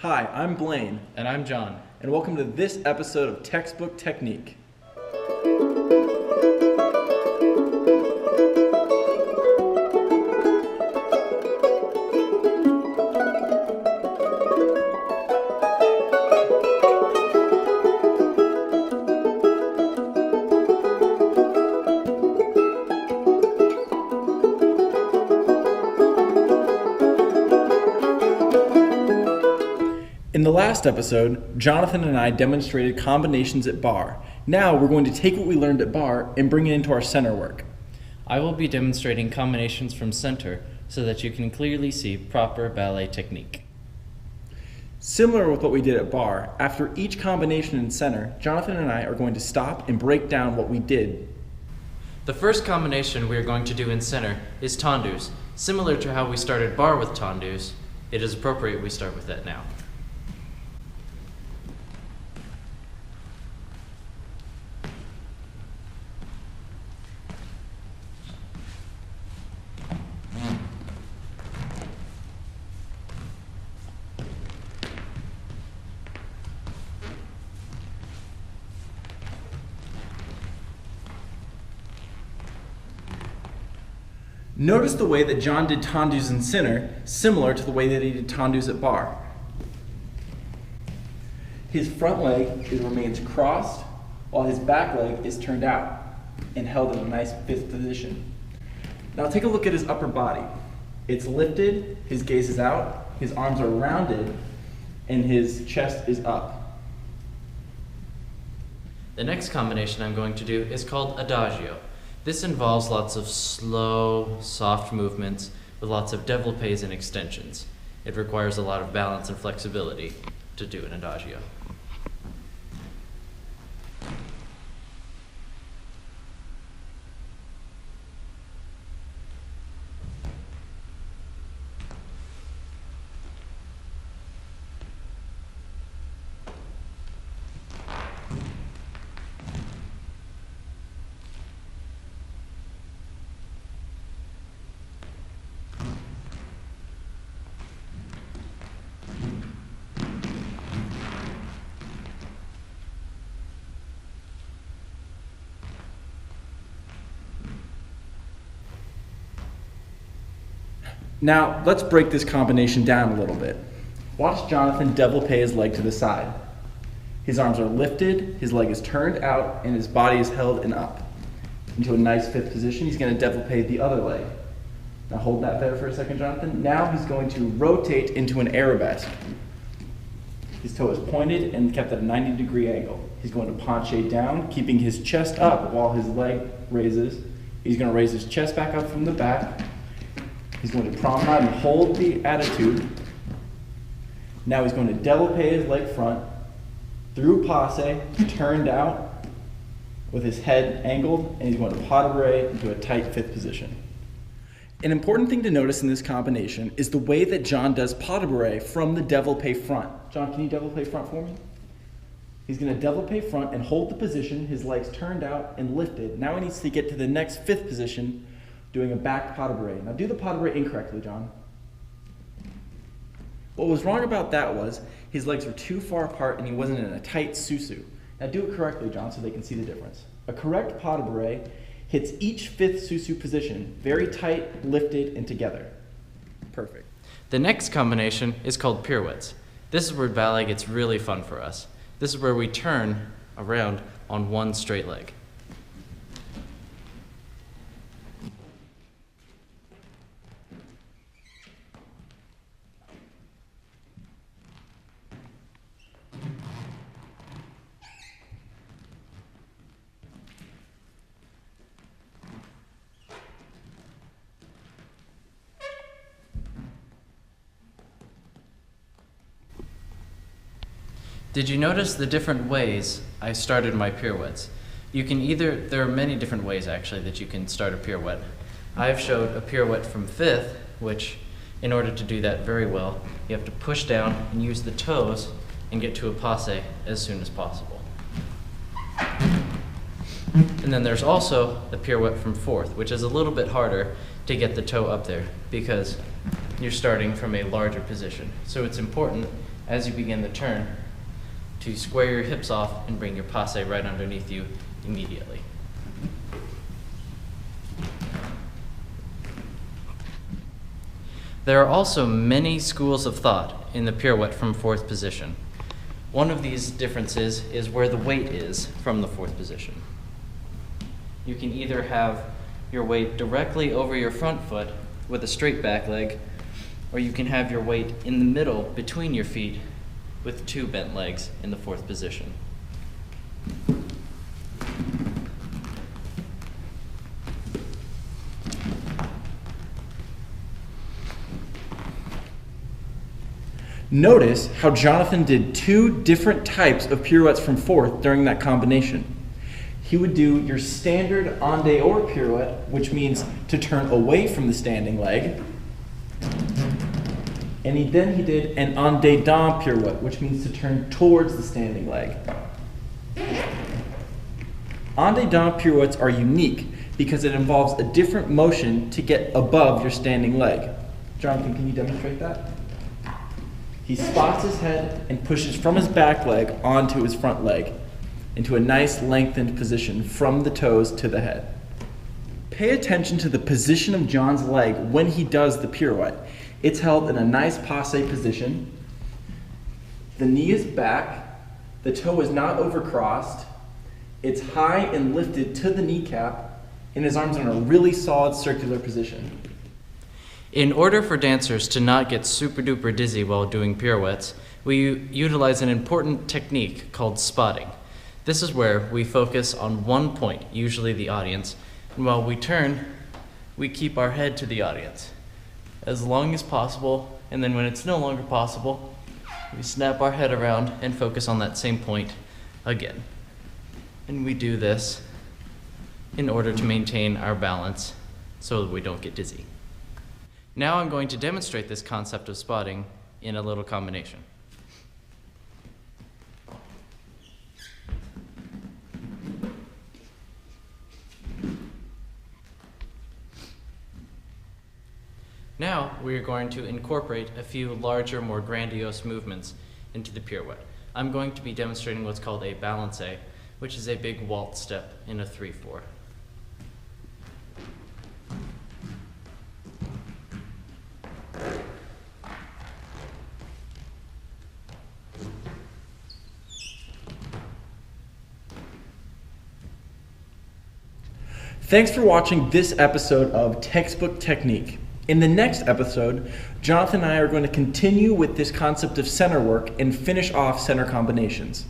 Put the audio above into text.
Hi, I'm Blane. And I'm Jon. And welcome to this episode of Textbook Technique. In the last episode, Jonathan and I demonstrated combinations at barre. Now we're going to take what we learned at barre and bring it into our center work. I will be demonstrating combinations from center so that you can clearly see proper ballet technique. Similar with what we did at barre, after each combination in center, Jonathan and I are going to stop and break down what we did. The first combination we are going to do in center is tendus. Similar to how we started barre with tendus, it is appropriate we start with that now. Notice the way that Jon did tendus in center, similar to the way that he did tendus at barre. His front leg remains crossed, while his back leg is turned out and held in a nice fifth position. Now take a look at his upper body. It's lifted, his gaze is out, his arms are rounded, and his chest is up. The next combination I'm going to do is called adagio. This involves lots of slow, soft movements with lots of développés and extensions. It requires a lot of balance and flexibility to do an adagio. Now, let's break this combination down a little bit. Watch Jonathan développé his leg to the side. His arms are lifted, his leg is turned out, and his body is held and up into a nice fifth position. He's going to développé the other leg. Now hold that there for a second, Jonathan. Now he's going to rotate into an arabesque. His toe is pointed and kept at a 90-degree angle. He's going to penché down, keeping his chest up while his leg raises. He's going to raise his chest back up from the back. He's going to promenade and hold the attitude. Now he's going to développé his leg front, through passe, turned out, with his head angled, and he's going to pas de bourrée into a tight fifth position. An important thing to notice in this combination is the way that Jon does pas de bourrée from the développé front. Jon, can you développé front for me? He's going to développé front and hold the position, his legs turned out and lifted. Now he needs to get to the next fifth position, doing a back pas de bourrée. Now do the pas de bourrée incorrectly, Jon. What was wrong about that was his legs were too far apart and he wasn't in a tight susu. Now do it correctly, Jon, so they can see the difference. A correct pas de bourrée hits each fifth susu position, very tight, lifted, and together. Perfect. The next combination is called pirouettes. This is where ballet gets really fun for us. This is where we turn around on one straight leg. Did you notice the different ways I started my pirouettes? There are many different ways actually that you can start a pirouette. I've showed a pirouette from fifth, which in order to do that very well, you have to push down and use the toes and get to a passe as soon as possible. And then there's also the pirouette from fourth, which is a little bit harder to get the toe up there because you're starting from a larger position. So it's important as you begin the turn to square your hips off and bring your passe right underneath you immediately. There are also many schools of thought in the pirouette from fourth position. One of these differences is where the weight is from the fourth position. You can either have your weight directly over your front foot with a straight back leg, or you can have your weight in the middle between your feet with two bent legs in the fourth position. Notice how Jonathan did two different types of pirouettes from fourth during that combination. He would do your standard en dehors pirouette, which means to turn away from the standing leg. And he did an en dedans pirouette, which means to turn towards the standing leg. En dedans pirouettes are unique because it involves a different motion to get above your standing leg. Jonathan, can you demonstrate that? He spots his head and pushes from his back leg onto his front leg into a nice lengthened position from the toes to the head. Pay attention to the position of Jon's leg when he does the pirouette. It's held in a nice passe position. The knee is back. The toe is not overcrossed. It's high and lifted to the kneecap, and his arms are in a really solid circular position. In order for dancers to not get super duper dizzy while doing pirouettes, we utilize an important technique called spotting. This is where we focus on one point, usually the audience, and while we turn, we keep our head to the audience as long as possible, and then when it's no longer possible, we snap our head around and focus on that same point again. And we do this in order to maintain our balance so that we don't get dizzy. Now I'm going to demonstrate this concept of spotting in a little combination. Now we are going to incorporate a few larger, more grandiose movements into the pirouette. I'm going to be demonstrating what's called a balancé, which is a big waltz step in a 3/4. Thanks for watching this episode of Textbook Technique. In the next episode, Jonathan and I are going to continue with this concept of center work and finish off center combinations.